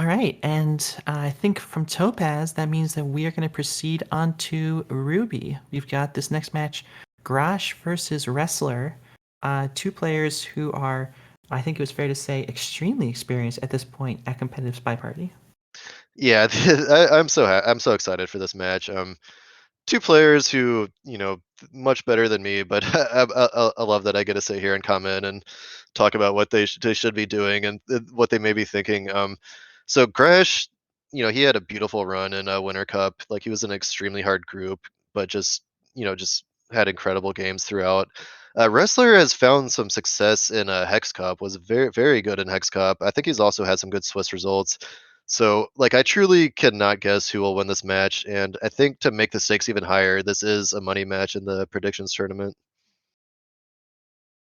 All right, and I think from Topaz, that means that we are going to proceed on to Ruby. We've got this next match, Graash versus Wrestler. Two players who are, I think it was fair to say, extremely experienced at this point at competitive Spy Party. Yeah, I'm so excited for this match. Two players who much better than me, but I love that I get to sit here and comment and talk about what they should be doing and what they may be thinking. So Gresh, he had a beautiful run in a Winter Cup. Like he was in an extremely hard group, but just had incredible games throughout. Wrestler has found some success in a Hex Cup. Was very good in Hex Cup. I think he's also had some good Swiss results. So, like, I truly cannot guess who will win this match, and I think to make the stakes even higher, this is a money match in the predictions tournament.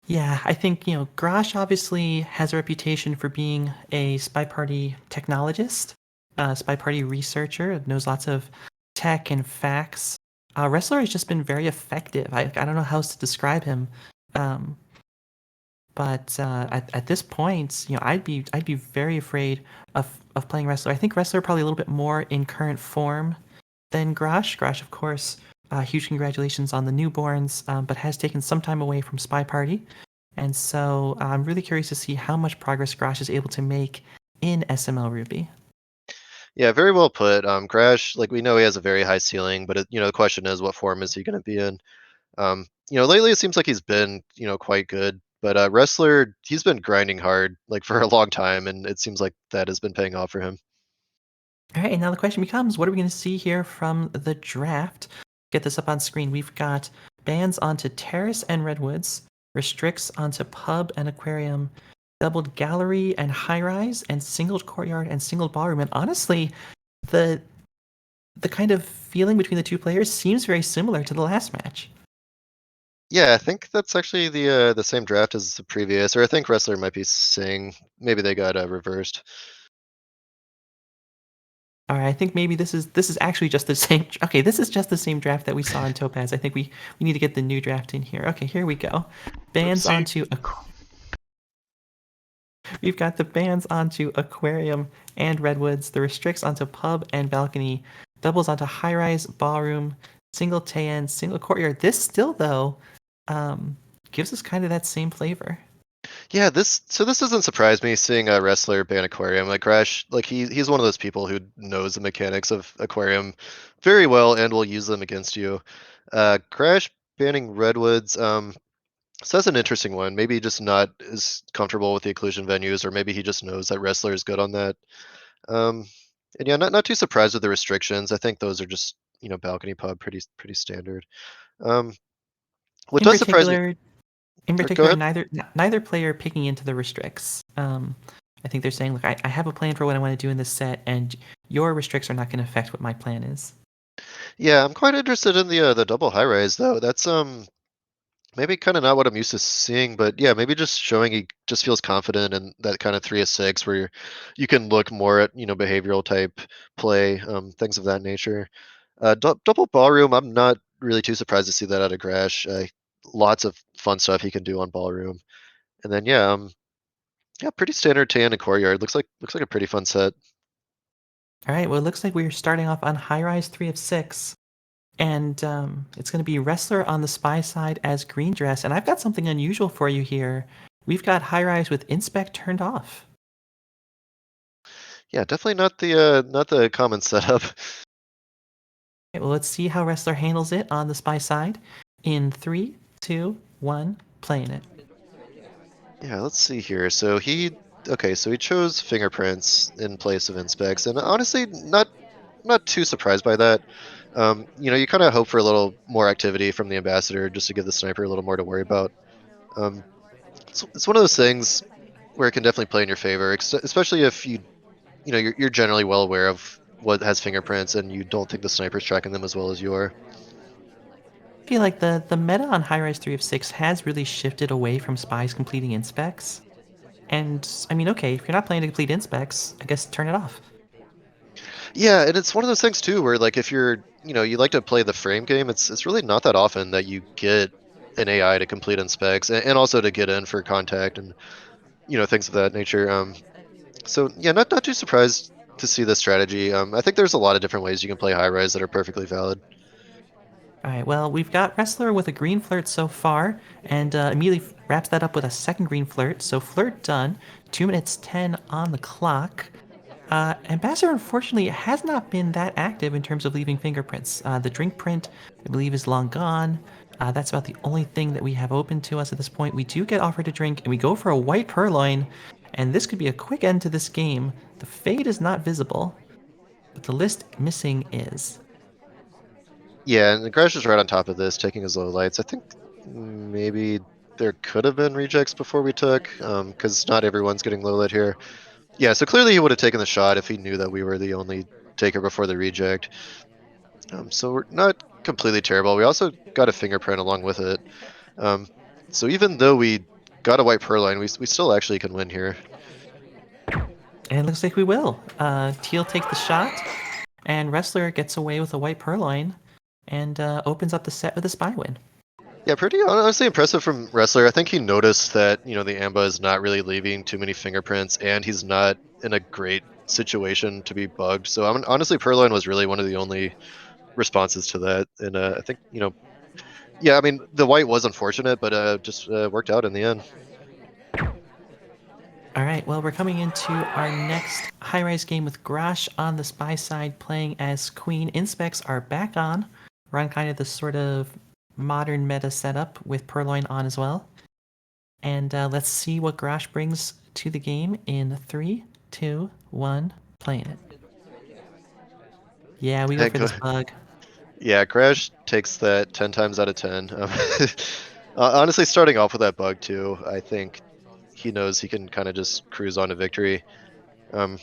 Yeah, I think, Grosh obviously has a reputation for being a Spy Party technologist, a Spy Party researcher, knows lots of tech and facts. Wrestler has just been very effective. I don't know how else to describe him. Um, but at this point, I'd be very afraid of playing Wrestler. I think Wrestler probably a little bit more in current form than Grosh. Grosh, of course, huge congratulations on the newborns, but has taken some time away from Spy Party. And so I'm really curious to see how much progress Grosh is able to make in SML Ruby. Yeah, very well put. Crash, like we know he has a very high ceiling, but the question is, what form is he going to be in? Lately it seems like he's been, quite good, but Wrestler, he's been grinding hard like for a long time, and it seems like that has been paying off for him. All right, and now the question becomes, what are we going to see here from the draft? Get this up on screen. We've got bans onto Terrace and Redwoods, restricts onto Pub and Aquarium, doubled Gallery and High Rise, and singled Courtyard and singled Ballroom. And honestly, the the kind of feeling between the two players seems very similar to the last match. Yeah, I think that's actually the same draft as the previous, or I think Wrestler might be saying maybe they got reversed. All right, I think maybe this is actually just the same. Okay, this is just the same draft that we saw in Topaz. I think we need to get the new draft in here. Okay, here we go. Bans Oopsie. onto we've got the bans onto Aquarium and Redwoods, the restricts onto Pub and Balcony, doubles onto High Rise, Ballroom, single Tayan, single Courtyard. This still though um, gives us kind of that same flavor. Yeah, this doesn't surprise me seeing a wrestler ban aquarium. Like Crash, like he's one of those people who knows the mechanics of aquarium very well and will use them against you. Crash banning redwoods, so that's an interesting one. Maybe just not as comfortable with the occlusion venues, or maybe he just knows that wrestler is good on that. Um, and yeah, not too surprised with the restrictions. I think those are just balcony pub, pretty standard. Um, what In does surprise me? particular, in Or go particular, ahead. neither player picking into the restricts. I think they're saying, look, I have a plan for what I want to do in this set, and your restricts are not going to affect what my plan is. Yeah, I'm quite interested in the double high rise though. That's maybe kind of not what I'm used to seeing, but yeah, maybe just showing he just feels confident in that kind of 3 of 6 where you can look more at behavioral type play, things of that nature. Double ballroom, I'm not really too surprised to see that out of Grash. Lots of fun stuff he can do on ballroom, and then yeah, pretty standard tan and courtyard. Looks like a pretty fun set. All right, well, it looks like we're starting off on high rise 3 of 6. And it's going to be Wrestler on the spy side as Green Dress. And I've got something unusual for you here. We've got High Rise with Inspect turned off. Yeah, definitely not the common setup. Okay, well, let's see how Wrestler handles it on the spy side. In 3, 2, 1, playing it. Yeah, let's see here. So he chose fingerprints in place of inspects, and honestly, not too surprised by that. You kind of hope for a little more activity from the ambassador just to give the sniper a little more to worry about. Um, it's one of those things where it can definitely play in your favor, especially if you're generally well aware of what has fingerprints and you don't think the sniper's tracking them as well as you are. I feel like the meta on High Rise 3 of 6 has really shifted away from spies completing inspects. And I mean, okay, if you're not planning to complete inspects, I guess turn it off. Yeah, and it's one of those things too where like if you like to play the frame game, it's really not that often that you get an AI to complete inspects and also to get in for contact and things of that nature. So yeah, not too surprised to see this strategy. I think there's a lot of different ways you can play high rise that are perfectly valid. All right, well, we've got Wrestler with a green flirt so far, and immediately wraps that up with a second green flirt. So flirt done. 2 minutes 10 on the clock. Ambassador, unfortunately, has not been that active in terms of leaving fingerprints. The drink print, I believe, is long gone. That's about the only thing that we have open to us at this point. We do get offered a drink, and we go for a white purloin, and this could be a quick end to this game. The fade is not visible, but the list missing is. Yeah, and Graash is right on top of this, taking his low lights. I think maybe there could have been rejects before we took, because not everyone's getting low lit here. Yeah, so clearly he would have taken the shot if he knew that we were the only taker before the reject. So we're not completely terrible. We also got a fingerprint along with it. Um, so even though we got a white purloin, we still actually can win here. And it looks like we will. Teal takes the shot, and Wrestler gets away with a white purloin and opens up the set with a spy win. Yeah, pretty honestly impressive from Wrestler. I think he noticed that, the Amba is not really leaving too many fingerprints, and he's not in a great situation to be bugged. So honestly, Purloin was really one of the only responses to that. And I think, yeah, I mean, the white was unfortunate, but just worked out in the end. All right, well, we're coming into our next high rise game with Graash on the spy side playing as Queen. Inspects are back on. We're on kind of the sort of modern meta setup with Purloin on as well. And let's see what Graash brings to the game in 3, 2, 1, playing it. Yeah, we go for this bug. Yeah, Graash takes that 10 times out of 10. Honestly, starting off with that bug too, I think he knows he can kind of just cruise on to victory. Um,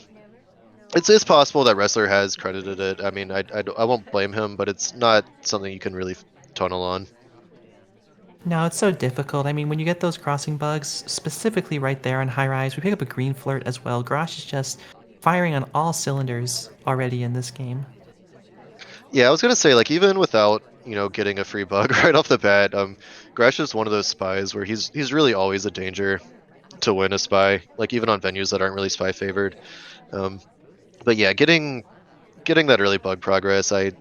it's possible that Wrestler has credited it. I mean, I won't blame him, but it's not something you can really tunnel on. No, it's so difficult. I mean, when you get those crossing bugs, specifically right there on high rise, we pick up a green flirt as well. Graash is just firing on all cylinders already in this game. Yeah, I was gonna say, like, even without getting a free bug right off the bat, Graash is one of those spies where he's really always a danger to win a spy, like even on venues that aren't really spy favored. Um, but yeah, getting that early bug progress, I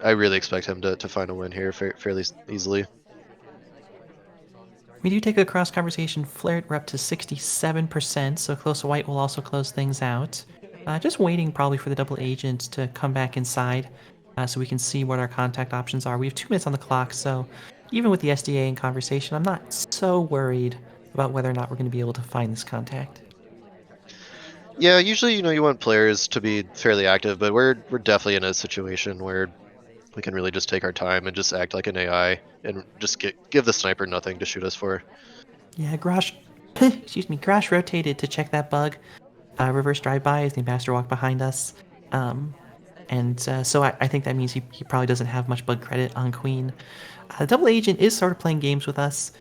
really expect him to find a win here fairly easily. We do take a cross conversation flirt. We're up to 67%, so close to white will also close things out. Just waiting probably for the double agent to come back inside so we can see what our contact options are. We have 2 minutes on the clock, so even with the SDA in conversation, I'm not so worried about whether or not we're going to be able to find this contact. Yeah, usually you want players to be fairly active, but we're definitely in a situation where we can really just take our time and just act like an AI and just give the sniper nothing to shoot us for. Yeah, Graash, excuse me, Graash rotated to check that bug. Reverse drive-by as the ambassador walked behind us. Um, and so I think that means he probably doesn't have much bug credit on Queen. The double agent is sort of playing games with us.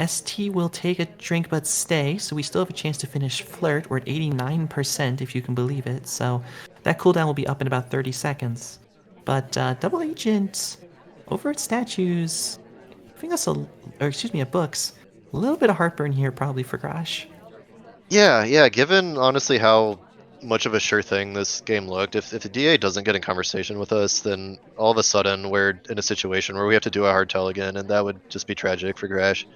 ST will take a drink but stay, so we still have a chance to finish flirt. We're at 89%, if you can believe it. So that cooldown will be up in about 30 seconds. But double agent over at statues, giving us at books, a little bit of heartburn here probably for Graash. Yeah. Given honestly how much of a sure thing this game looked, if the DA doesn't get in conversation with us, then all of a sudden we're in a situation where we have to do a hard tell again, and that would just be tragic for Grash.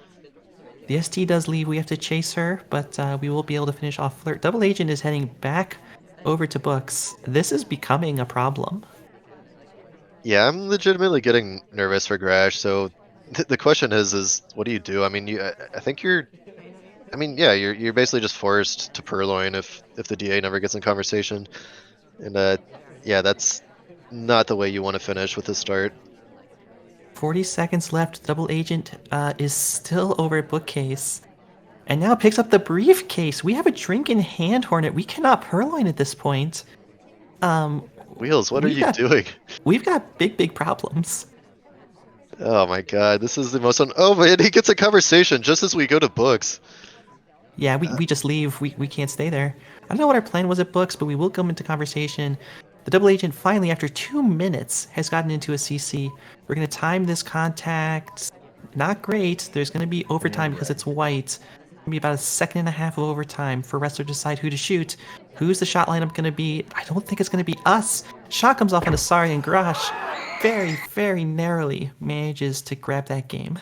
The ST does leave. We have to chase her, but we will be able to finish off flirt. Double agent is heading back over to books. This is becoming a problem. Yeah, I'm legitimately getting nervous for Grash. So the question is what do you do? I mean, I think I mean, yeah, you're basically just forced to purloin if the DA never gets in conversation, and yeah, that's not the way you want to finish with this start. 40 seconds left. Double agent is still over at bookcase. And now picks up the briefcase. We have a drink in hand, Hornet. We cannot purloin at this point. Um, Wheels, what are we've you got doing? we've got big problems. Oh my god, this is the most oh man, he gets a conversation just as we go to books. Yeah, Uh, we just leave. We can't stay there. I don't know what our plan was at books, but we will come into conversation. The double agent finally, after 2 minutes, has gotten into a CC. We're going to time this contact. Not great. There's going to be overtime because it's white. be about a second and a half of overtime for Wrestler to decide who to shoot. Who's the shot lineup going to be? I don't think it's going to be us. Shot comes off on Asari, and Graash very, very narrowly manages to grab that game.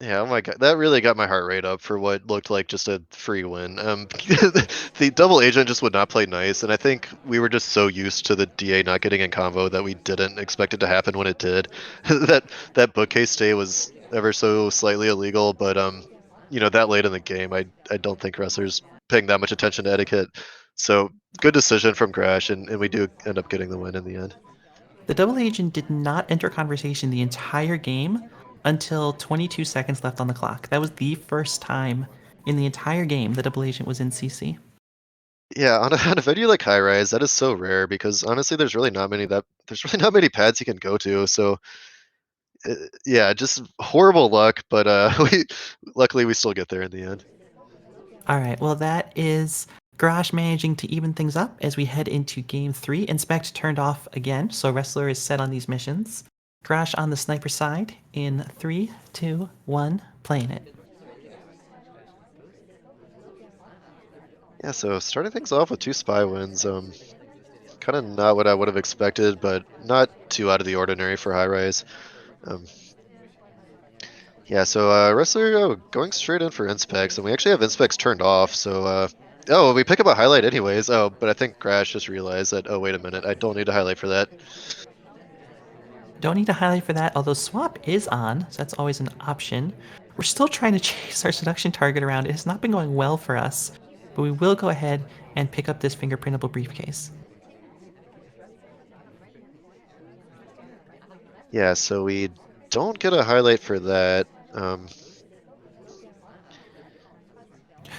Yeah, oh my god, that really got my heart rate up for what looked like just a free win. The double agent just would not play nice, and I think we were just so used to the DA not getting in combo that we didn't expect it to happen when it did. That bookcase stay was ever so slightly illegal, but that late in the game, I don't think wrestlers paying that much attention to etiquette. So good decision from Graash, and we do end up getting the win in the end. The double agent did not enter conversation the entire game until 22 seconds left on the clock. That was the first time in the entire game the double agent was in CC. Yeah, on on a venue like High Rise, that is so rare because honestly, there's really not many pads he can go to. So yeah, just horrible luck, but we luckily we still get there in the end. All right, well, that is Garage managing to even things up as we head into game three. Inspect turned off again, so Wrestler is set on these missions. Garage on the sniper side in 3, 2, 1, playing it. Yeah, so starting things off with two spy wins, kind of not what I would have expected, but not too out of the ordinary for High Rise. Um, yeah, so Wrestler going straight in for inspects, and we actually have inspects turned off. So oh, we pick up a highlight anyways. Oh, but I think Graash just realized that. Oh, wait a minute, I don't need a highlight for that. Don't need to highlight for that, although swap is on, so that's always an option. We're still trying to chase our seduction target around. It has not been going well for us, but we will go ahead and pick up this fingerprintable briefcase. Yeah, so we don't get a highlight for that.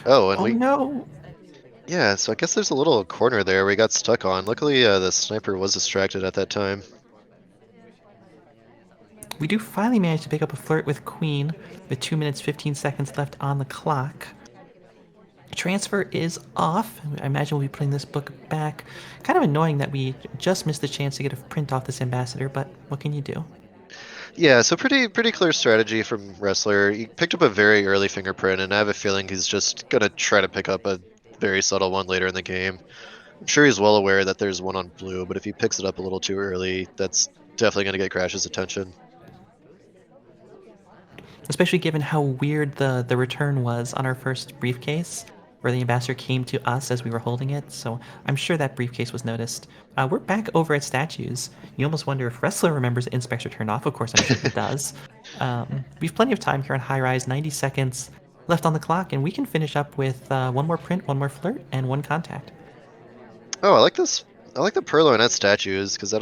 Oh, and Oh we no! yeah, so I guess there's a little corner there we got stuck on. Luckily, the sniper was distracted at that time. We do finally manage to pick up a flirt with Queen with 2 minutes 15 seconds left on the clock. Transfer is off. I imagine we'll be putting this book back. Kind of annoying that we just missed the chance to get a print off this ambassador, but what can you do? Yeah, so pretty clear strategy from Wrestler. He picked up a very early fingerprint, and I have a feeling he's just gonna try to pick up a very subtle one later in the game. I'm sure he's well aware that there's one on blue, but if he picks it up a little too early, that's definitely gonna get Crash's attention. Especially given how weird the return was on our first briefcase, where the ambassador came to us as we were holding it. So I'm sure that briefcase was noticed. We're back over at statues. You almost wonder if Wrestler remembers the inspector turned off. Of course, I'm sure he does. We have plenty of time here on High Rise, 90 seconds left on the clock, and we can finish up with one more print, one more flirt, and one contact. Oh, I like this. I like the Purloin at statues because I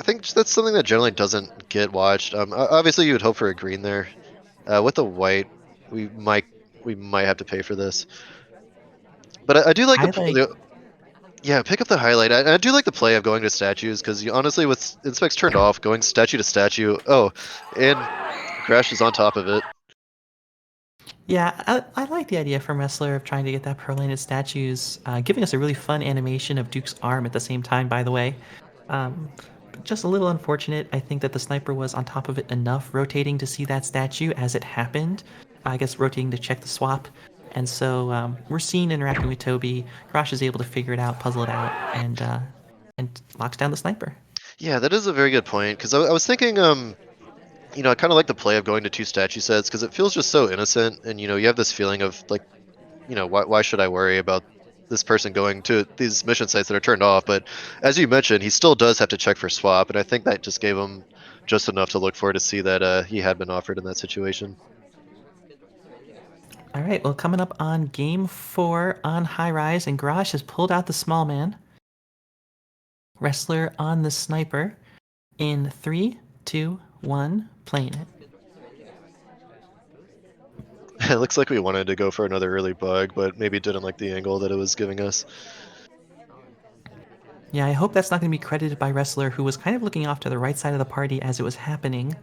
think that's something that generally doesn't get watched. Obviously, you would hope for a green there. With the white, we might we might have to pay for this. But I do like Highlight. yeah, pick up the highlight. I do like the play of going to statues because honestly, with inspects turned off, going statue to statue. Oh, and Graash is on top of it. Yeah, I like the idea from Wrestler of trying to get that perlated statues, giving us a really fun animation of Duke's arm at the same time, by the way. Just a little unfortunate. I think that the sniper was on top of it enough, rotating to see that statue as it happened. I guess rotating to check the swap. And so we're seen interacting with Toby. Grosh is able to figure it out, puzzle it out, and locks down the sniper. Yeah, that is a very good point because I was thinking, I kind of like the play of going to two statue sets because it feels just so innocent, and you have this feeling of like, why should I worry about this person going to these mission sites that are turned off? But as you mentioned, he still does have to check for swap, and I think that just gave him just enough to look for to see that he had been offered in that situation. All right, well, coming up on game four on High Rise, and Grosh has pulled out the small man. Wrestler on the sniper. In 3, 2, 1, playing it. It looks like we wanted to go for another early bug, but maybe didn't like the angle that it was giving us. Yeah, I hope that's not going to be credited by Wrestler, who was kind of looking off to the right side of the party as it was happening.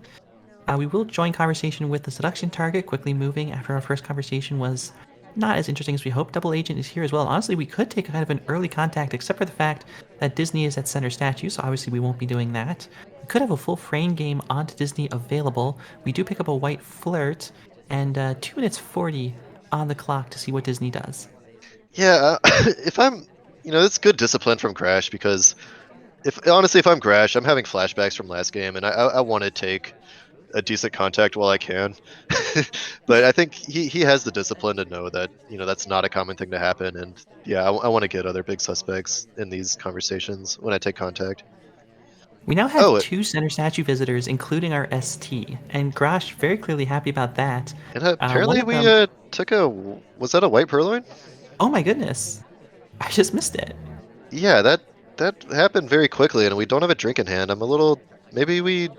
We will join conversation with the seduction target, quickly moving after our first conversation was not as interesting as we hoped. Double Agent is here as well. Honestly, we could take kind of an early contact, except for the fact that Disney is at center statue, so obviously we won't be doing that. We could have a full frame game onto Disney available. We do pick up a white flirt, and 2 minutes 40 on the clock to see what Disney does. Yeah, if I'm, it's good discipline from Graash because if I'm Graash, I'm having flashbacks from last game, and I want to take a decent contact while I can. But I think he has the discipline to know that that's not a common thing to happen, and yeah, I want to get other big suspects in these conversations when I take contact. We now have Oh, two center statue visitors, including our ST, and Graash very clearly happy about that. and One apparently of we them, took a was that a white purloin? oh my goodness, I just missed it. Yeah, that happened very quickly, and we don't have a drink in hand. I'm a little maybe we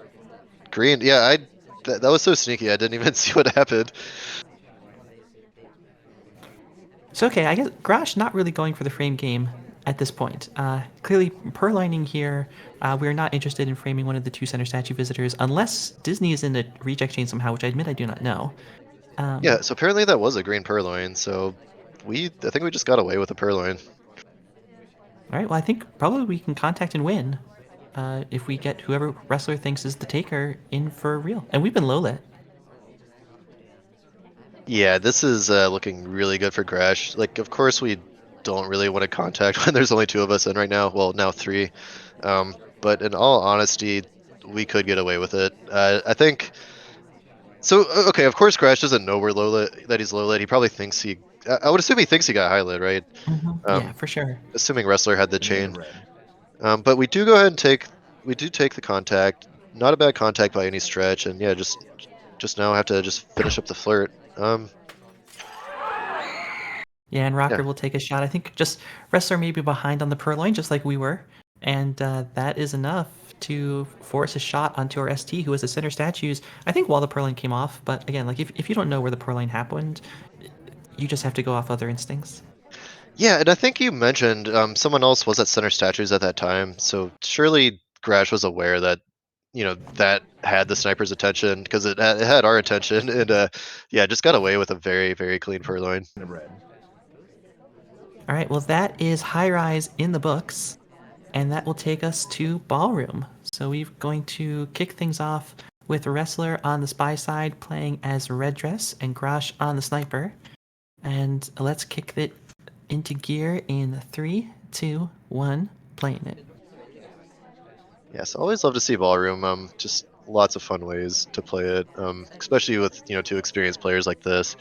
green. Yeah, that was so sneaky. I didn't even see what happened. So okay, I guess Graash not really going for the frame game at this point. Clearly, purlining here, we're not interested in framing one of the two center statue visitors unless Disney is in the reject chain somehow, which I admit I do not know. Yeah, so apparently that was a green purloin. So I think we just got away with a purloin. All right, well, I think probably we can contact and win if we get whoever wrestler thinks is the taker in for real. And we've been low lit. Yeah, this is looking really good for Graash. Like, of course, we don't really want to contact when there's only two of us in right now. Well, now three. But in all honesty, we could get away with it. I think. So okay, of course, Graash doesn't know we're low lit, that he's low lit. He probably thinks he. I would assume he thinks he got high lit, right? Yeah, Um, for sure. assuming Wrestler had the chain. But we do go ahead and take the contact. Not a bad contact by any stretch, and yeah, just now have to just finish up the flirt. Yeah, and Yeah. Rocker will take a shot. I think just wrestler maybe behind on the purloin, just like we were, and that is enough to force a shot onto our ST, who is the center statues. I think while the purloin came off, but again, like if you don't know where the purloin happened, you just have to go off other instincts. Yeah, and I think you mentioned someone else was at center statues at that time, so surely Graash was aware that that had the sniper's attention because it had our attention, and yeah, just got away with a very very clean purloin. All right, well that is high rise in the books, and that will take us to ballroom. So we're going to kick things off with wrestler on the spy side playing as red dress and Graash on the sniper. And let's kick it into gear in 3, 2, 1, playing it. Yes, I always love to see ballroom. Just lots of fun ways to play it, especially with two experienced players like this.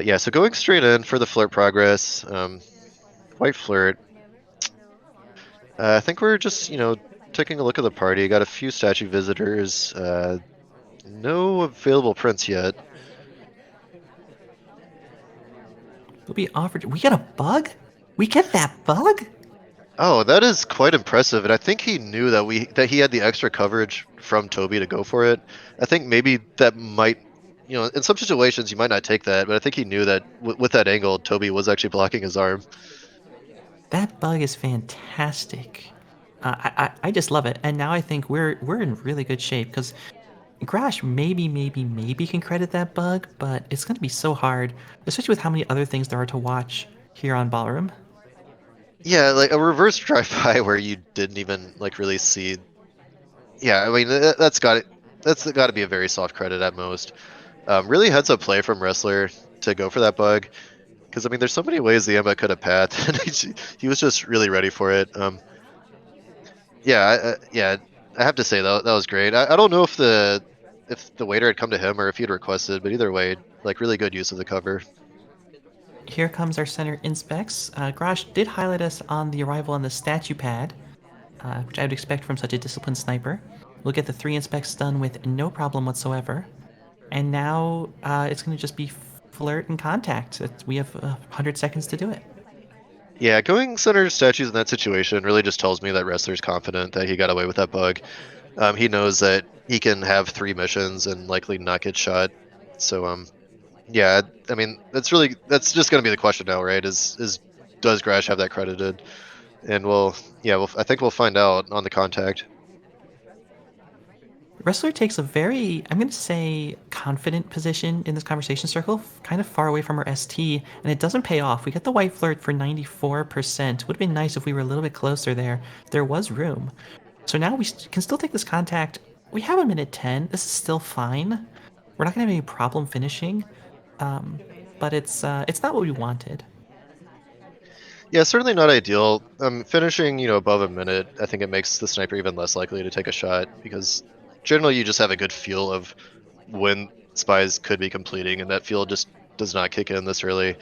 Yeah, so going straight in for the flirt progress. White flirt. I think we're just taking a look at the party. Got a few statue visitors. No available prints yet. We'll be offered. We get a bug? We get that bug? Oh, that is quite impressive, and I think he knew that he had the extra coverage from Toby to go for it. I think maybe that might, in some situations you might not take that, but I think he knew that with that angle, Toby was actually blocking his arm. That bug is fantastic. I just love it. And now I think we're in really good shape because Graash maybe can credit that bug, but it's going to be so hard, especially with how many other things there are to watch here on Ballroom. Yeah, like a reverse drive-by where you didn't even like really see. Yeah, I mean that's got to be a very soft credit at most. Really heads up play from Wrestler to go for that bug. Because I mean, there's so many ways the Emma could have pathed, and he was just really ready for it. Yeah, I have to say that was great. I don't know if the waiter had come to him or if he'd requested, but either way, like really good use of the cover. Here comes our center inspects. Graash did highlight us on the arrival on the statue pad, which I would expect from such a disciplined sniper. We'll get the 3 inspects done with no problem whatsoever. And now it's going to just be flirt and contact. We have 100 seconds to do it. Yeah, going center statues in that situation really just tells me that Wrestler's confident that he got away with that bug. He knows that he can have 3 missions and likely not get shot. So yeah, I mean that's just gonna be the question now, right? Is does Graash have that credited? And I think we'll find out on the contact. Wrestler takes a very, I'm going to say, confident position in this conversation circle, kind of far away from our ST, and it doesn't pay off. We get the white flirt for 94%. Would have been nice if we were a little bit closer there. There was room. So now we can still take this contact. We have a minute 10. This is still fine. We're not going to have any problem finishing. but it's not what we wanted. Yeah, certainly not ideal. Finishing, above a minute, I think it makes the sniper even less likely to take a shot because generally you just have a good feel of when spies could be completing, and that feel just does not kick in this early.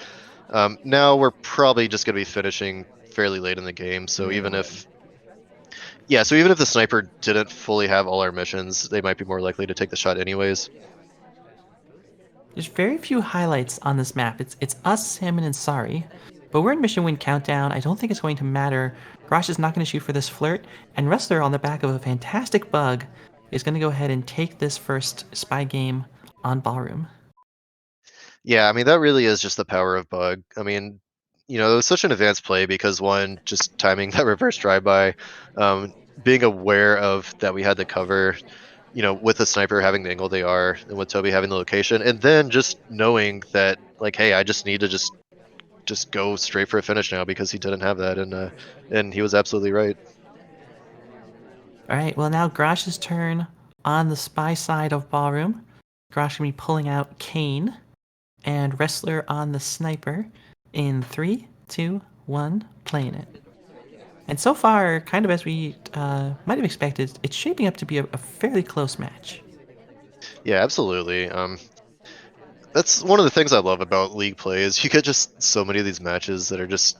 Now we're probably just going to be finishing fairly late in the game, so even if the sniper didn't fully have all our missions, they might be more likely to take the shot anyways. There's very few highlights on this map. It's us, Salmon, and Sari. But we're in mission win countdown. I don't think it's going to matter. Graash is not going to shoot for this flirt, and Wrestler, on the back of a fantastic bug, is going to go ahead and take this first spy game on Ballroom. Yeah, I mean that really is just the power of bug. I mean, it was such an advanced play because one, just timing that reverse drive-by, being aware of that we had the cover, with the sniper having the angle they are, and with Toby having the location, and then just knowing that like, hey, I just need to just go straight for a finish now because he didn't have that, and he was absolutely right. All right, well, now Grash's turn on the spy side of Ballroom. Grash going to be pulling out Kane and Wrestler on the sniper in 3, 2, 1, playing it. And so far, kind of as we might have expected, it's shaping up to be a fairly close match. Yeah, absolutely. That's one of the things I love about league play is you get just so many of these matches that are just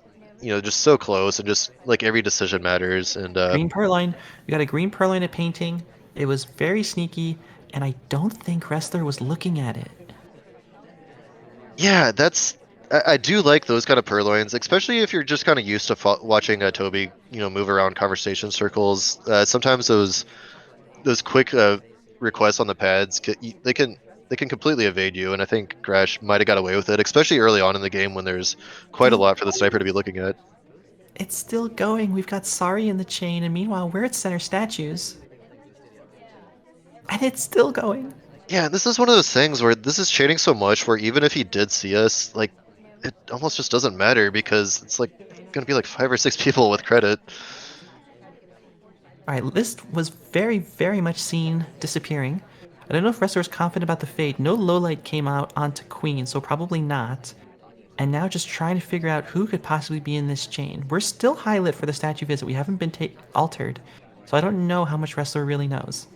so close, and just like every decision matters. And Green Purloin, we got a green Purloin at painting. It was very sneaky, and I don't think Wrestler was looking at it. yeah, I do like those kind of purloins, especially if you're just kind of used to watching Toby, move around conversation circles. Sometimes those quick requests on the pads they can completely evade you, and I think Graash might have got away with it, especially early on in the game when there's quite a Still lot for the sniper going. to be looking at. It's still going. We've got Sari in the chain, and meanwhile, we're at center statues. And it's still going. Yeah, this is one of those things where this is chaining so much where even if he did see us, like it almost just doesn't matter because it's like gonna be like 5 or 6 people with credit. All right, List was very, very much seen disappearing. I don't know if Wrestler was confident about the fate. No lowlight came out onto Queen, so probably not. And now just trying to figure out who could possibly be in this chain. We're still high lit for the statue visit. We haven't been altered, so I don't know how much Wrestler really knows.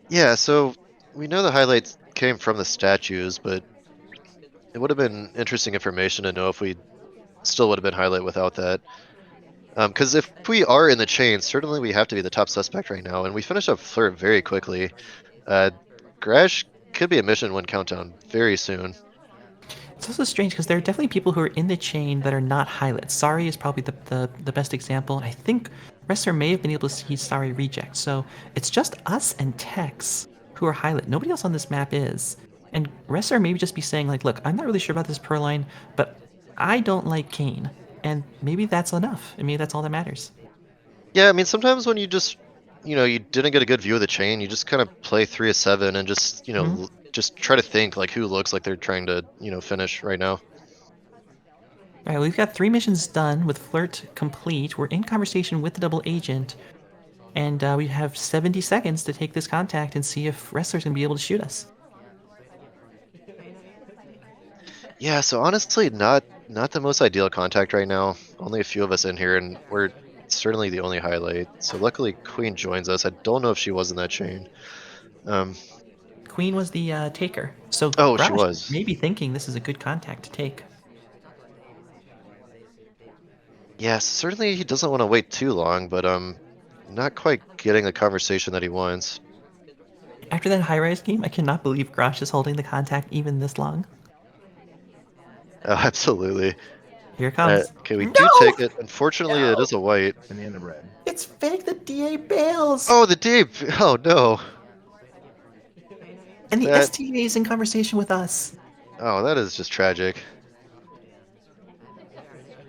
Yeah, so we know the highlights came from the statues, but it would have been interesting information to know if we still would have been highlight without that. Because if we are in the chain, certainly we have to be the top suspect right now, and we finished up flirt very quickly. Uh, Graash could be a mission win countdown very soon. It's also strange because there are definitely people who are in the chain that are not highlights. Sari is probably the best example, and I think Wrestler may have been able to see Sari reject. So it's just us and Tex who are highlight. Nobody else on this map is. And Wrestler maybe just be saying, like, look, I'm not really sure about this Purloin, but I don't like Kane. And maybe that's enough. And maybe that's all that matters. Yeah, I mean sometimes when you just you didn't get a good view of the chain, you just kind of play 3 of 7 and just Hmm? just try to think like who looks like they're trying to finish right now. All right, we've got 3 missions done with Flirt complete. We're in conversation with the double agent, and we have 70 seconds to take this contact and see if Wrestler's going to be able to shoot us. Yeah, so honestly, not the most ideal contact right now. Only a few of us in here, and we're certainly the only highlight. So luckily, Queen joins us. I don't know if she was in that chain. Um, Queen was the taker, so oh, she Graash was. may be thinking this is a good contact to take. Yeah, certainly he doesn't want to wait too long, but not quite getting the conversation that he wants. After that high-rise game, I cannot believe Graash is holding the contact even this long. Oh, absolutely. Here it comes. Okay, we do No! take it. Unfortunately, it No! is a white. And in the red. It's fake. The DA bails, Oh, the deep. Oh no. and the That. STA is in conversation with us. Oh, that is just tragic.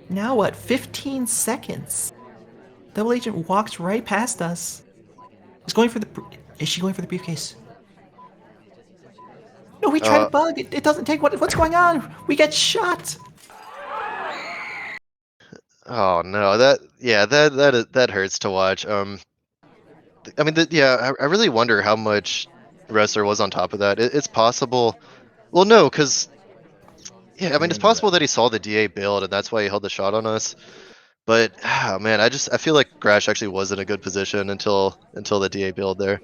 Now what? 15 seconds. Double agent walks right past us. Is going for the. Is she going for the briefcase? No, we tried to Uh, bug. It doesn't take. What's going on? We get shot. oh no. That hurts to watch. I mean, yeah, I really wonder how much Wrestler was on top of that. It's possible. Well, no, because Yeah, I mean, it's possible that he saw the DA build and that's why he held the shot on us. But man, I feel like Graash actually was in a good position until the DA build there.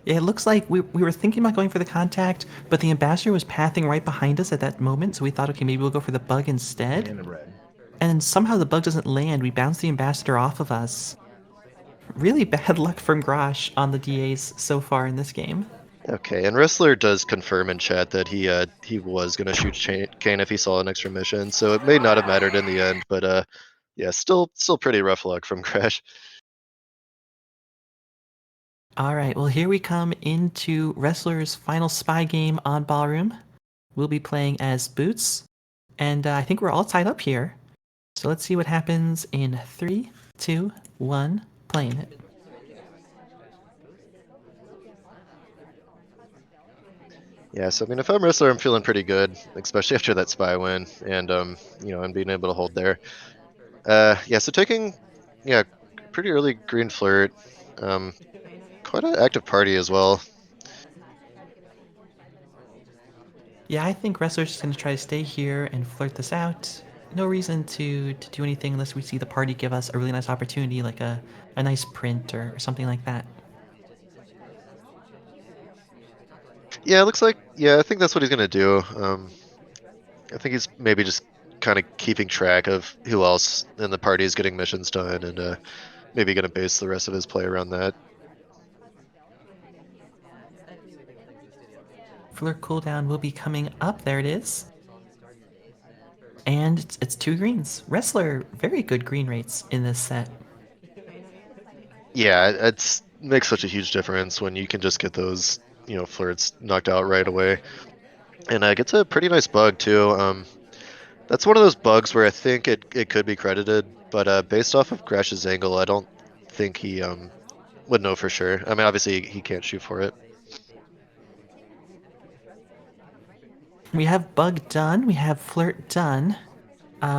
Yeah, it looks like we were thinking about going for the contact, but the ambassador was pathing right behind us at that moment, so we thought, okay, maybe we'll go for the bug instead. And somehow the bug doesn't land. We bounce the ambassador off of us. Really bad luck from Graash on the DAs so far in this game. Okay, and Wrestler does confirm in chat that he was gonna shoot Kane if he saw an extra mission, so it may not have mattered in the end, but yeah, still pretty rough luck from Graash. All right, well, here we come into Wrestler's final spy game on Ballroom. We'll be playing as Boots, and I think we're all tied up here. So let's see what happens in 3, 2, 1, playing it. Yeah, so I mean, if I'm Wrestler, I'm feeling pretty good, especially after that spy win, and and being able to hold there. Yeah, so taking yeah pretty early green flirt, um, quite an active party as well. Yeah, I think Wrestler's just going to try to stay here and flirt this out. No reason to do anything unless we see the party give us a really nice opportunity, like a nice print or something like that. Yeah, it looks like I think that's what he's gonna do. I think he's maybe just kind of keeping track of who else in the party is getting missions done, and maybe gonna base the rest of his play around that. Flirt cooldown will be coming up. There it is. And it's 2 greens. Wrestler, very good green rates in this set. Yeah, it's makes such a huge difference when you can just get those flirts knocked out right away, and gets a pretty nice bug too. That's one of those bugs where I think it could be credited, but based off of Grash's angle, I don't think he would know for sure. I mean, obviously he can't shoot for it. We have bug done. We have flirt done.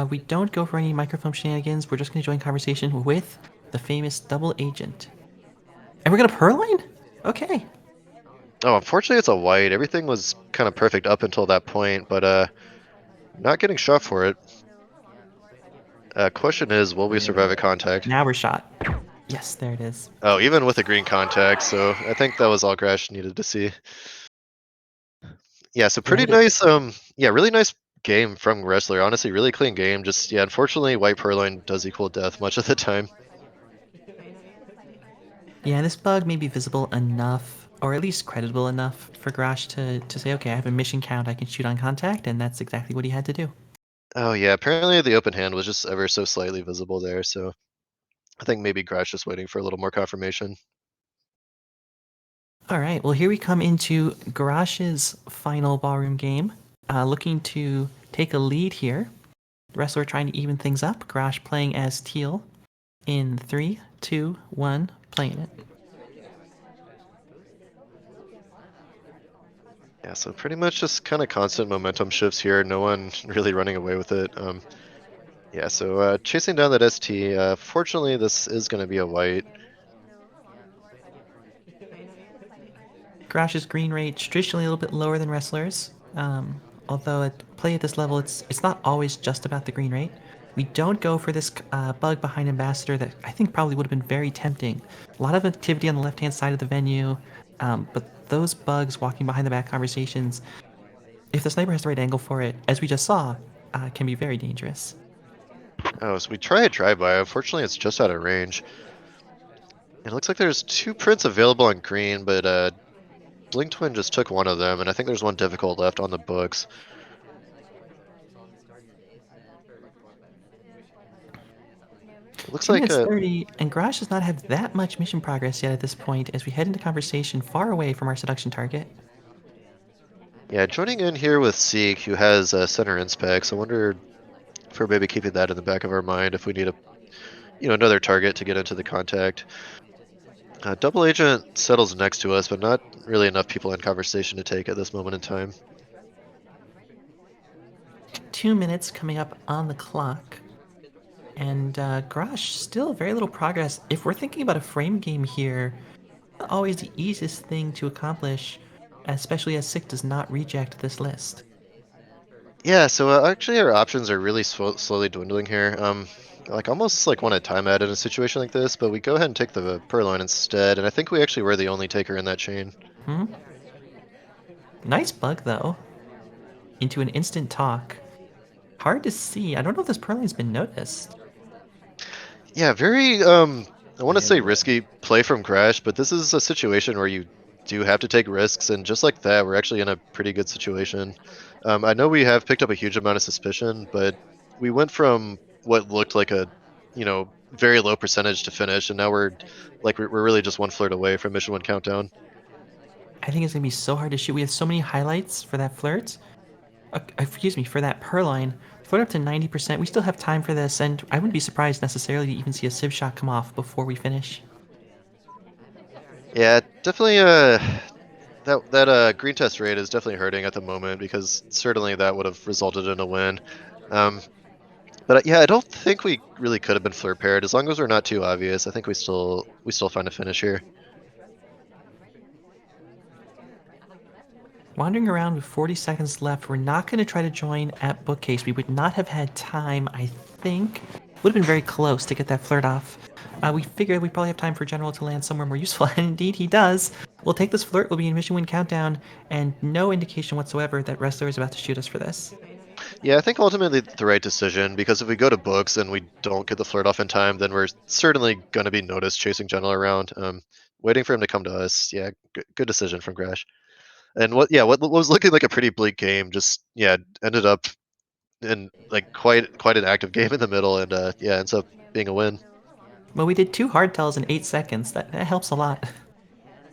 We don't go for any microphone shenanigans. We're just going to join conversation with the famous double agent. And we're going to Purloin? Okay. Oh, unfortunately, it's a white. Everything was kind of perfect up until that point, but not getting shot for it. Question is, will we survive a contact? Now we're shot. Yes, there it is. Oh, even with a green contact, so I think that was all Grash needed to see. Yeah, so pretty nice. Yeah, really nice game from Wrestler. Honestly, really clean game. Just unfortunately, white Purloin does equal death much of the time. Yeah, this bug may be visible enough, or at least creditable enough, for Graash to say, okay, I have a mission count, I can shoot on contact, and that's exactly what he had to do. Oh yeah, apparently the open hand was just ever so slightly visible there, so I think maybe Grash just waiting for a little more confirmation. All right, well, here we come into Garash's final ballroom game, looking to take a lead here. Wrestler trying to even things up. Graash playing as Teal in 3, 2, 1, playing it. Yeah, so pretty much just kind of constant momentum shifts here. No one really running away with it. Yeah, so chasing down that ST. Fortunately, this is going to be a white. Grash's green rate traditionally a little bit lower than Wrestler's. Although at play at this level, it's not always just about the green rate. We don't go for this bug behind Ambassador that I think probably would have been very tempting. A lot of activity on the left-hand side of the venue, but those bugs walking behind the back conversations, if the sniper has the right angle for it, as we just saw, can be very dangerous. Oh, so we try a drive-by. Unfortunately, it's just out of range. It looks like there's 2 prints available on green, but Blink Twin just took one of them, and I think there's one difficult left on the books. It looks 2 like minutes 30, and Graash does not have that much mission progress yet at this point as we head into conversation far away from our seduction target. yeah, joining in here with Seek, who has center inspects. I wonder if we're maybe keeping that in the back of our mind if we need a another target to get into the contact. Double agent settles next to us, but not really enough people in conversation to take at this moment in time. 2 minutes coming up on the clock. And Graash, still very little progress. If we're thinking about a frame game here, not always the easiest thing to accomplish, especially as Sick does not reject this list. Yeah, so actually our options are really slowly dwindling here. Like almost like want to time out in a situation like this, but we go ahead and take the Purloin instead, and I think we actually were the only taker in that chain. Hmm? Nice bug, though. Into an instant talk. Hard to see. I don't know if this Purloin's been noticed. Yeah, very I want to say risky play from Graash, but this is a situation where you do have to take risks, and just like that, we're actually in a pretty good situation. I know we have picked up a huge amount of suspicion, but we went from what looked like a, very low percentage to finish, and now we're really just one flirt away from mission one countdown. I think it's gonna be so hard to shoot. We have so many highlights for that flirt. Excuse me, for that Purloin. Flirt up to 90%. We still have time for this, and I wouldn't be surprised necessarily to even see a Civ shot come off before we finish. Yeah, definitely. That green test rate is definitely hurting at the moment because certainly that would have resulted in a win. Um, But yeah, I don't think we really could have been flirt paired as long as we're not too obvious. I think we still find a finish here. Wandering around with 40 seconds left, we're not going to try to join at Bookcase. We would not have had time, I think. Would have been very close to get that flirt off. We figured we'd probably have time for General to land somewhere more useful, and indeed he does. We'll take this flirt, we'll be in Mission Win Countdown, and no indication whatsoever that Wrestler is about to shoot us for this. Yeah, I think ultimately the right decision because if we go to books and we don't get the flirt off in time, then we're certainly going to be noticed chasing General around. Waiting for him to come to us. Yeah, good decision from Grash. And what was looking like a pretty bleak game just ended up in like quite an active game in the middle, and ends up being a win. Well, we did two hardtails in 8 seconds. That helps a lot.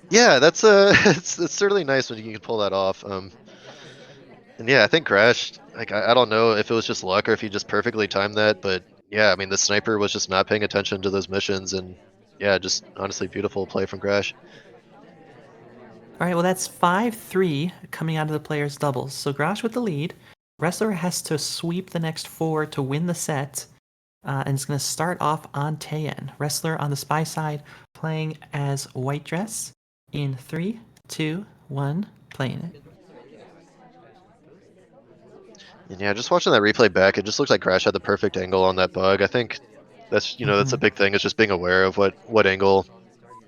Yeah, that's it's certainly nice when you can pull that off. And yeah, I think Graash, like I don't know if it was just luck or if he just perfectly timed that, but yeah, I mean the sniper was just not paying attention to those missions, and yeah, just honestly beautiful play from Graash. All right, well, that's 5-3 coming out of the players' doubles. So Graash with the lead. Wrestler has to sweep the next four to win the set. And it's going to start off on Taeyen. Wrestler on the spy side playing as White Dress in 3, 2, 1, playing it. And yeah, just watching that replay back, it just looks like Graash had the perfect angle on that bug. I think that's a big thing is just being aware of what angle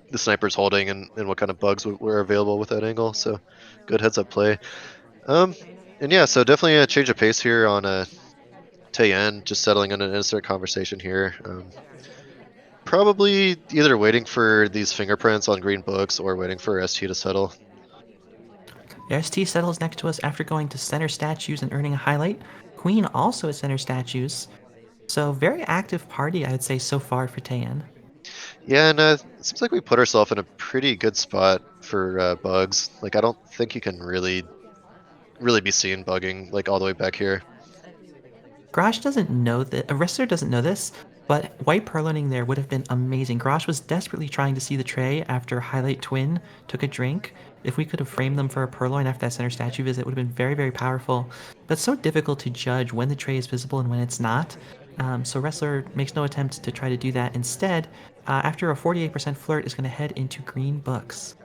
the sniper's holding and what kind of bugs were available with that angle. So good heads up play. Um, and yeah, so definitely a change of pace here on Taeyen, just settling in an instant conversation here. Probably either waiting for these fingerprints on green books or waiting for ST to settle. ST settles next to us after going to center statues and earning a highlight. Queen also at center statues. So very active party, I would say, so far for Taeyen. Yeah, and it seems like we put ourselves in a pretty good spot for bugs. Like I don't think you can really be seen bugging like all the way back here. Graash doesn't know that. A wrestler doesn't know this, but white purloining there would have been amazing. Graash was desperately trying to see the tray after Highlight Twin took a drink. If we could have framed them for a purloin after that center statue visit, it would have been very, very powerful. But it's so difficult to judge when the tray is visible and when it's not. So wrestler makes no attempt to try to do that. Instead, after a 48% flirt, is going to head into green books.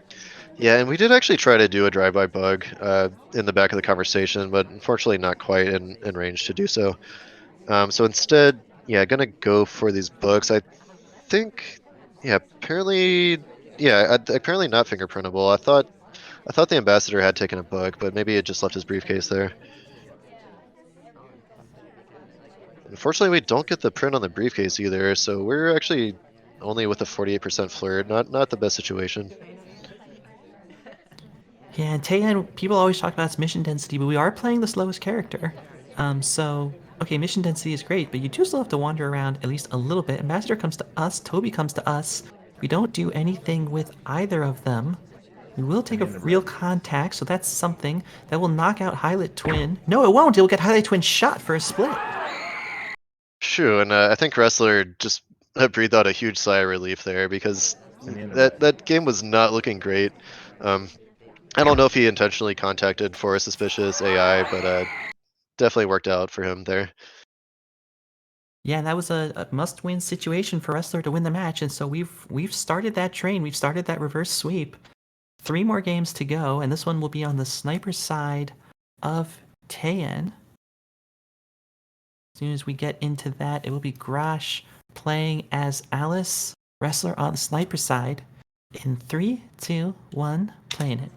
Yeah, and we did actually try to do a drive-by bug in the back of the conversation, but unfortunately not quite in range to do so. So instead, yeah, gonna go for these books. I think, yeah, apparently not fingerprintable. I thought the ambassador had taken a bug, but maybe it just left his briefcase there. Unfortunately, we don't get the print on the briefcase either, so we're actually only with a 48% flirt. Not the best situation. Yeah, and Taeyan, people always talk about its mission density, but we are playing the slowest character. So, okay, mission density is great, but you do still have to wander around at least a little bit. Ambassador comes to us, Toby comes to us. We don't do anything with either of them. We will take a real contact, so that's something that will knock out Highlight Twin. No, it won't. It will get Highlight Twin shot for a split. Shoo, and I think Wrestler just breathed out a huge sigh of relief there because that game was not looking great. Um, I don't know if he intentionally contacted for a suspicious AI, but definitely worked out for him there. Yeah, that was a must-win situation for Wrestler to win the match, and so we've started that train. We've started that reverse sweep. 3 more games to go, and this one will be on the sniper side of Taeyen. As soon as we get into that, it will be Graash playing as Alice, wrestler on the sniper side. In 3, 2, 1, playing it.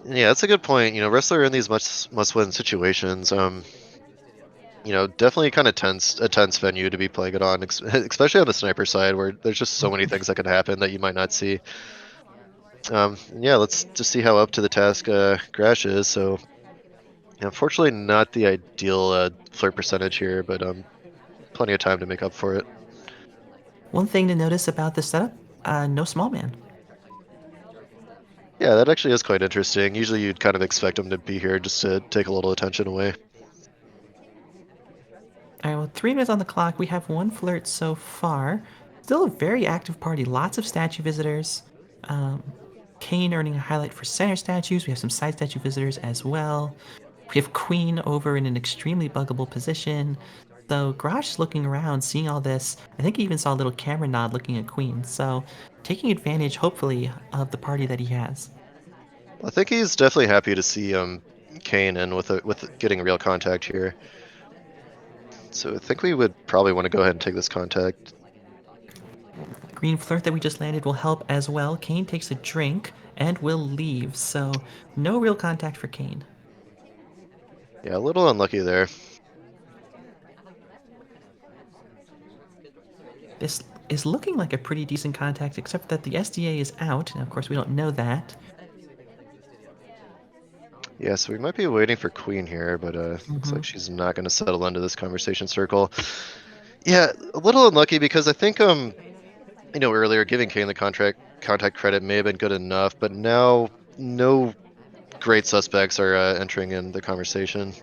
Yeah, that's a good point. Wrestler in these must-win situations. Definitely kind of a tense venue to be playing it on, especially on the sniper side, where there's just so many things that could happen that you might not see. Yeah, let's just see how up to the task Graash is. So, unfortunately, not the ideal flirt percentage here, but plenty of time to make up for it. One thing to notice about this setup, no small man. Yeah, that actually is quite interesting. Usually, you'd kind of expect him to be here just to take a little attention away. All right, well, 3 minutes on the clock. We have one flirt so far. Still a very active party. Lots of statue visitors. Um, Kane earning a highlight for center statues. We have some side statue visitors as well. We have Queen over in an extremely buggable position. So Graash is looking around, seeing all this. I think he even saw a little camera nod looking at Queen. So taking advantage, hopefully, of the party that he has. I think he's definitely happy to see Kane in with getting real contact here. So I think we would probably want to go ahead and take this contact. Green flirt that we just landed will help as well. Kane takes a drink and will leave. So no real contact for Kane. Yeah, a little unlucky there. This is looking like a pretty decent contact, except that the SDA is out. And of course, we don't know that. Yeah, so we might be waiting for Queen here, but looks like she's not going to settle into this conversation circle. Yeah, a little unlucky because I think earlier giving Kane the contact credit may have been good enough, but now no great suspects are entering in the conversation.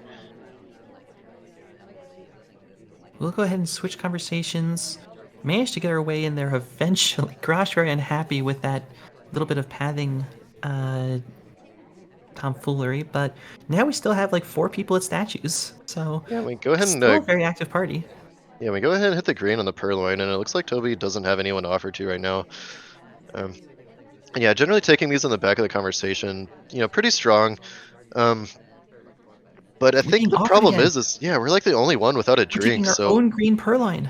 We'll go ahead and switch conversations. Managed to get our way in there eventually. Graash very unhappy with that little bit of pathing tomfoolery, but now we still have like 4 people at statues. So Yeah, we go ahead and still a very active party. hit the green on the purloin, and it looks like Toby doesn't have anyone to offer to right now. Um, yeah, generally taking these in the back of the conversation, pretty strong. Um, but I We're think being the offered problem again. is yeah, we're like the only one without a We're drink, taking our so own green purloin.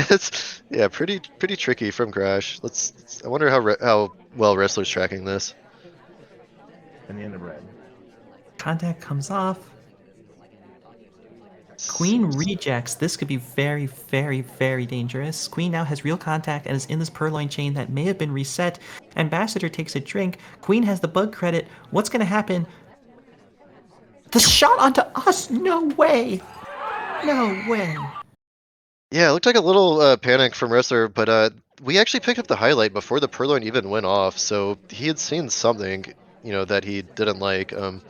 it's yeah, pretty tricky from Graash. I wonder how well Wrestler's tracking this. And the end of red. Contact comes off. Queen Seems rejects. This could be very, very, very dangerous. Queen now has real contact and is in this purloin chain that may have been reset. Ambassador takes a drink. Queen has the bug credit. What's going to happen? The shot onto us? No way! No way. yeah, it looked like a little panic from Wrestler, but we actually picked up the highlight before the purloin even went off, so he had seen something, that he didn't like. And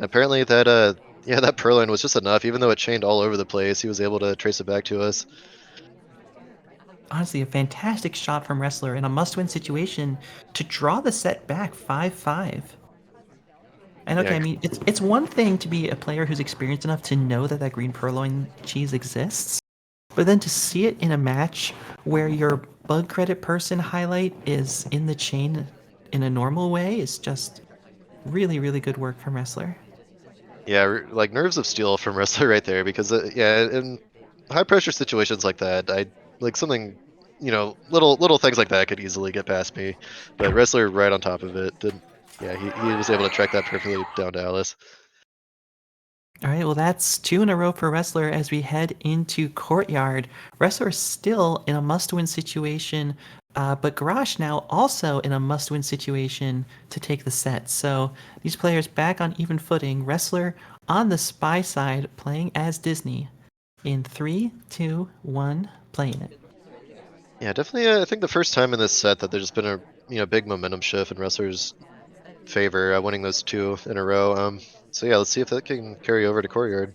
apparently that purloin was just enough, even though it chained all over the place. He was able to trace it back to us. Honestly, a fantastic shot from Wrestler in a must-win situation to draw the set back 5-5. And okay, Yeah, I mean, it's one thing to be a player who's experienced enough to know that that green purloin cheese exists, but then to see it in a match where your bug credit person highlight is in the chain in a normal way is just really, really good work from Wrestler. yeah, like nerves of steel from Wrestler right there, because yeah, in high pressure situations like that, I like something, little things like that could easily get past me, but Wrestler right on top of it did. Yeah, he was able to track that perfectly down to Alice. All right, well, that's 2 in a row for Wrestler as we head into Courtyard. Wrestler is still in a must win situation, but Graash now also in a must win situation to take the set. So these players back on even footing. Wrestler on the spy side playing as Disney. In 3, 2, 1, playing it. Yeah, definitely. I think the first time in this set that there's been a big momentum shift in Wrestler's favor, winning those 2 in a row. So yeah, let's see if that can carry over to Courtyard.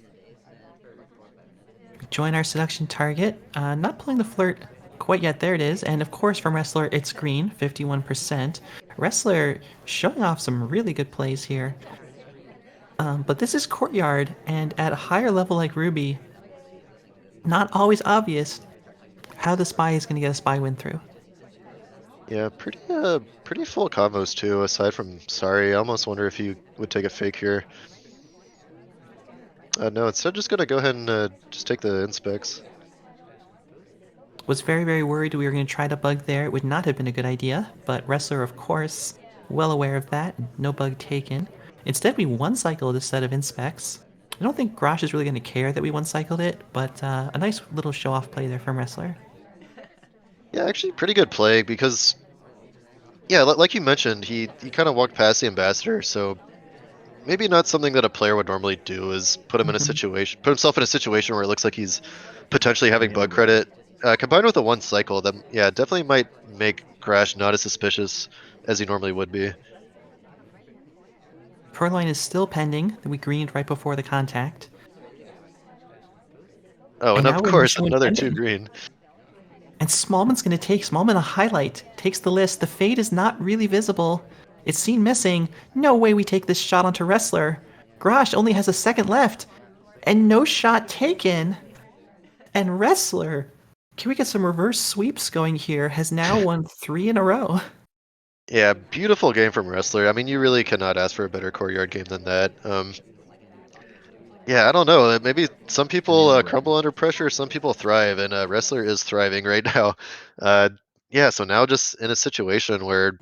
Join our seduction target. Not pulling the flirt quite yet. There it is. And of course, from Wrestler, it's green, 51%. Wrestler showing off some really good plays here. But this is Courtyard, and at a higher level like Ruby, not always obvious how the spy is going to get a spy win through. Yeah, pretty full combos too. Aside from sorry, I almost wonder if you would take a fake here. No, instead just gonna go ahead and just take the inspects. Was very, very worried we were going to try to bug there. It would not have been a good idea, but Wrestler, of course, well aware of that. No bug taken. Instead, we one-cycled a set of inspects. I don't think Graash is really going to care that we one-cycled it, but a nice little show-off play there from Wrestler. Yeah, actually pretty good play because yeah, like you mentioned, he kind of walked past the ambassador, so maybe not something that a player would normally do is put himself in a situation where it looks like he's potentially And having the bug underbred. credit. Combined with a one cycle, that yeah, definitely might make Graash not as suspicious as he normally would be. Purloin is still pending. We greened right before the contact. Oh, And and now of we're no course showing another two pending. green. And Smallman's going to take Smallman a highlight, takes the list. The fade is not really visible. It's seen missing. No way we take this shot onto Wrestler. Graash only has a second left, and no shot taken. And Wrestler, can we get some reverse sweeps going here? Has now won 3 in a row. Yeah, beautiful game from Wrestler. I mean, you really cannot ask for a better courtyard game than that. Yeah, I don't know. Maybe some And the people underbred. crumble under pressure, some people thrive, and Wrestler is thriving right now. Uh, yeah, so now just in a situation where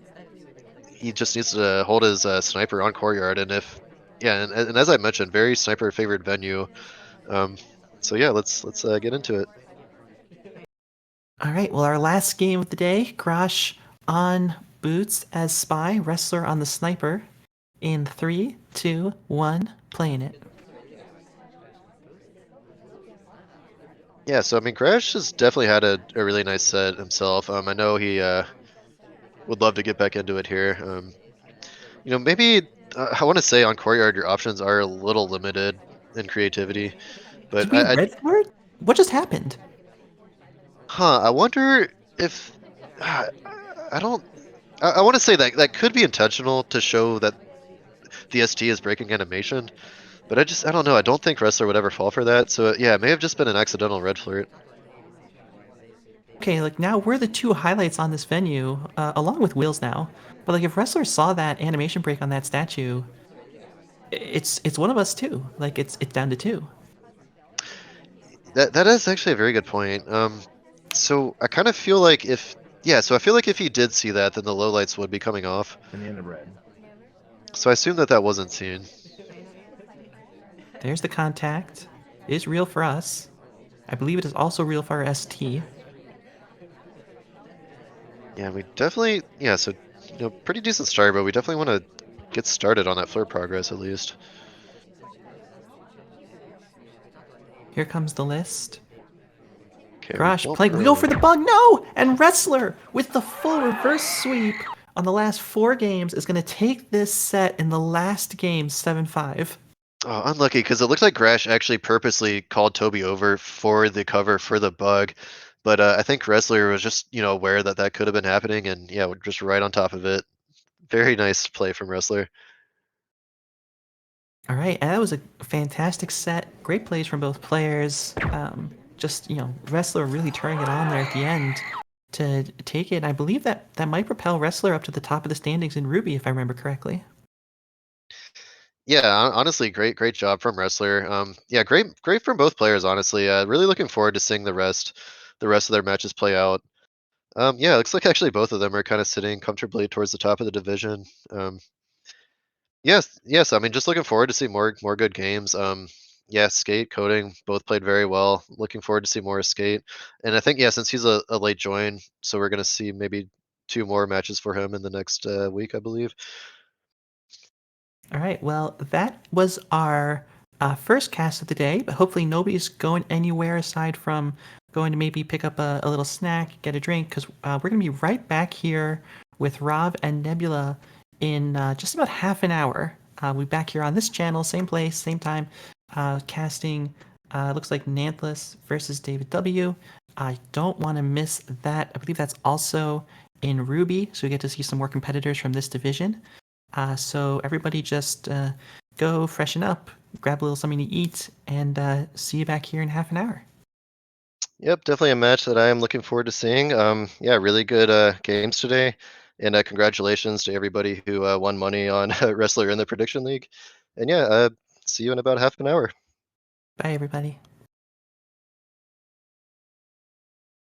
he just needs to hold his sniper on courtyard, and if yeah, and as I mentioned, very sniper favored venue. Um, so yeah, let's get into it. All right, well, our last game of the day, Graash on Boots as Spy, Wrestler on the Sniper. In 3, 2, 1, playing it. Yeah, so I mean, Graash has definitely had a really nice set himself. I know he would love to get back into it here. Maybe I want to say on courtyard your options are a little limited in creativity, Did but we red flag? What just happened? I wonder if uh, I don't. I want to say that that could be intentional to show that the ST is breaking animation, but I don't know. I don't think Wrestler would ever fall for that. So yeah, it may have just been an accidental red flirt. Okay, like now we're the two highlights on this venue, along with Wheels now. But like if Wrestler saw that animation break on that statue, it's one of us too. Like it's down to 2. That is actually a very good point. So I kind of feel like if yeah, so I feel like if he did see that, then the lowlights would be coming off. And the underbred. So I assume that that wasn't seen. There's the contact. It is real for us. I believe it is also real for our ST. Yeah, we definitely yeah. So pretty decent start, but we definitely want to get started on that flirt progress at least. Here comes the list. Okay, we Graash won't playing. We go pearl for the bug. No! And Wrestler with the full reverse sweep on the last 4 games is going to take this set in the last game 7-5. Oh, unlucky because it looks like Graash actually purposely called Toby over for the cover for the bug, but I think Wrestler was just aware that that could have been happening, and yeah, we're just right on top of it. Very nice play from Wrestler. All right, and that was a fantastic set. Great plays from both players. Just Wrestler really turning it on there at the end to take it. And I believe that might propel Wrestler up to the top of the standings in Ruby, if I remember correctly. Yeah, honestly, great job from Wrestler. Yeah, great from both players. Honestly, really looking forward to seeing the rest of their matches play out. Yeah, it looks like actually both of them are kind of sitting comfortably towards the top of the division. Yes. I mean, just looking forward to see more good games. Yeah, Skate, Coding, both played very well. Looking forward to see more of Skate, and I think yeah, since he's a late join, so we're gonna see maybe 2 more matches for him in the next week, I believe. All right, well, that was our first cast of the day, but hopefully nobody's going anywhere aside from going to maybe pick up a little snack, get a drink, because we're going to be right back here with Rob and Nebula in just about half an hour. We'll be back here on this channel, same place, same time, casting, looks like Nantless versus David W. I don't want to miss that. I believe that's also in Ruby, so we get to see some more competitors from this division. So everybody just go freshen up, grab a little something to eat, and see you back here in half an hour. Yep, definitely a match that I am looking forward to seeing. Yeah, really good games today, and congratulations to everybody who won money on Wrestler in the Prediction League. And yeah, see you in about half an hour. Bye, everybody.